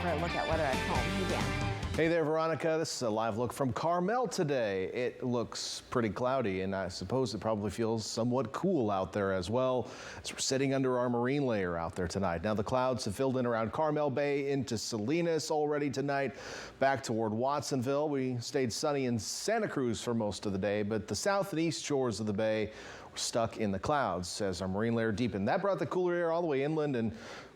for a look at weather at home. Hey, Dan. Hey there, Veronica. This is a live look from Carmel today. It looks pretty cloudy, and I suppose it probably feels somewhat cool out there as well, as we're sitting under our marine layer out there tonight. Now, the clouds have filled in around Carmel Bay into Salinas already tonight, back toward Watsonville. We stayed sunny in Santa Cruz for most of the day, but the south and east shores of the bay were stuck in the clouds as our marine layer deepened. That brought the cooler air all the way inland, and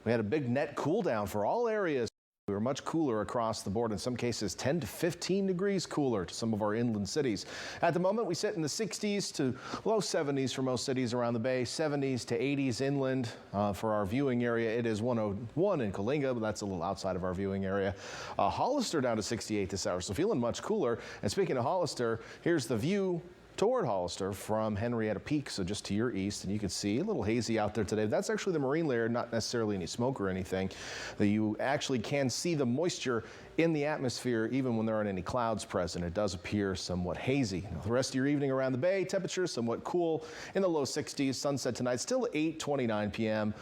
we had a big net cool down for all areas. We were much cooler across the board, in some cases 10 to 15 degrees cooler to some of our inland cities. At the moment, we sit in the 60s to low 70s for most cities around the bay, 70s to 80s inland. For our viewing area, it is 101 in Coalinga, but that's a little outside of our viewing area. Hollister down to 68 this hour, so feeling much cooler. And speaking of Hollister, here's the view toward Hollister from Henrietta Peak, so just to your east, and you can see a little hazy out there today. That's actually the marine layer, not necessarily any smoke or anything. You actually can see the moisture in the atmosphere even when there aren't any clouds present. It does appear somewhat hazy. Now, the rest of your evening around the bay, temperatures somewhat cool in the low 60s. Sunset tonight still 8:29 p.m.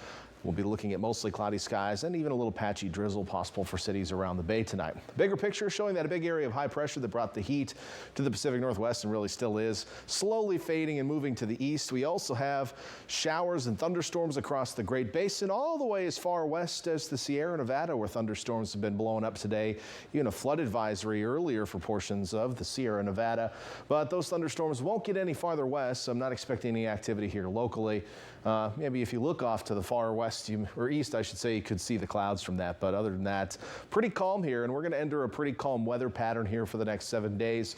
We'll be looking at mostly cloudy skies and even a little patchy drizzle possible for cities around the bay tonight. Bigger picture showing that a big area of high pressure that brought the heat to the Pacific Northwest and really still is slowly fading and moving to the east. We also have showers and thunderstorms across the Great Basin all the way as far west as the Sierra Nevada, where thunderstorms have been blowing up today. Even a flood advisory earlier for portions of the Sierra Nevada. But those thunderstorms won't get any farther west, so I'm not expecting any activity here locally. Maybe if you look off to the far west, or east, I should say, you could see the clouds from that. But other than that, pretty calm here, and we're going to enter a pretty calm weather pattern here for the next 7 days.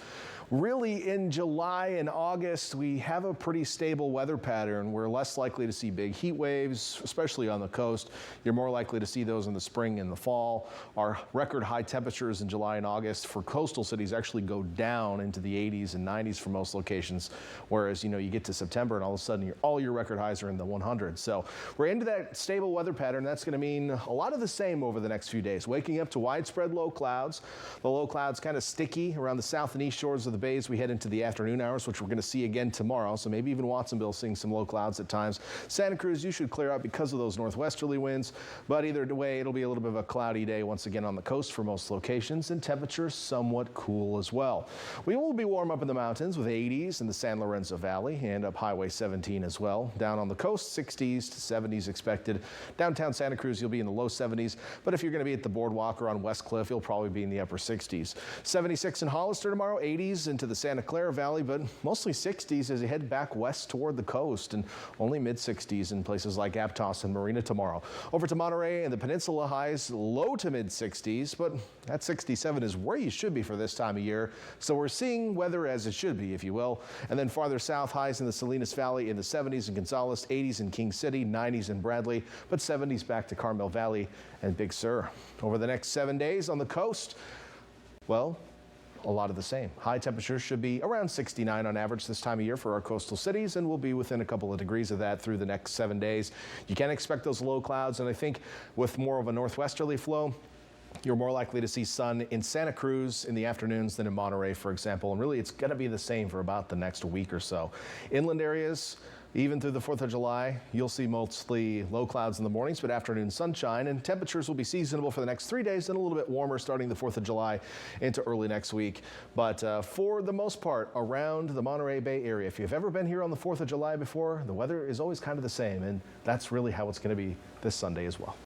Really, in July and August, we have a pretty stable weather pattern. We're less likely to see big heat waves, especially on the coast. You're more likely to see those in the spring and the fall. Our record high temperatures in July and August for coastal cities actually go down into the 80s and 90s for most locations, whereas, you get to September and all of a sudden all your record highs are in the 100s. So we're into that stable weather pattern. That's going to mean a lot of the same over the next few days. Waking up to widespread low clouds. The low clouds kind of sticky around the south and east shores of the bay as we head into the afternoon hours, which we're going to see again tomorrow. So maybe even Watsonville seeing some low clouds at times. Santa Cruz, you should clear out because of those northwesterly winds. But either way, it'll be a little bit of a cloudy day once again on the coast for most locations, and temperatures somewhat cool as well. We will be warm up in the mountains with 80s in the San Lorenzo Valley and up Highway 17 as well. Down on the coast, 60s to 70s expected. Downtown Santa Cruz, you'll be in the low 70s. But if you're going to be at the boardwalk or on West Cliff, you'll probably be in the upper 60s. 76 in Hollister tomorrow, 80s into the Santa Clara Valley, but mostly 60s as you head back west toward the coast, and only mid 60s in places like Aptos and Marina tomorrow. Over to Monterey and the Peninsula, highs low to mid 60s, but that 67 is where you should be for this time of year. So we're seeing weather as it should be, if you will. And then farther south, highs in the Salinas Valley in the 70s in Gonzales, 80s in King City, 90s in Bradley, but 70s back to Carmel Valley and Big Sur. Over the next 7 days on the coast, well, a lot of the same. High temperatures should be around 69 on average this time of year for our coastal cities, and we'll be within a couple of degrees of that through the next 7 days. You can expect those low clouds, and I think with more of a northwesterly flow, you're more likely to see sun in Santa Cruz in the afternoons than in Monterey, for example. And really, it's going to be the same for about the next week or so. Inland areas, even through the 4th of July, you'll see mostly low clouds in the mornings, but afternoon sunshine, and temperatures will be seasonable for the next 3 days and a little bit warmer starting the 4th of July into early next week. But for the most part, around the Monterey Bay area, if you've ever been here on the 4th of July before, the weather is always kind of the same, and that's really how it's going to be this Sunday as well.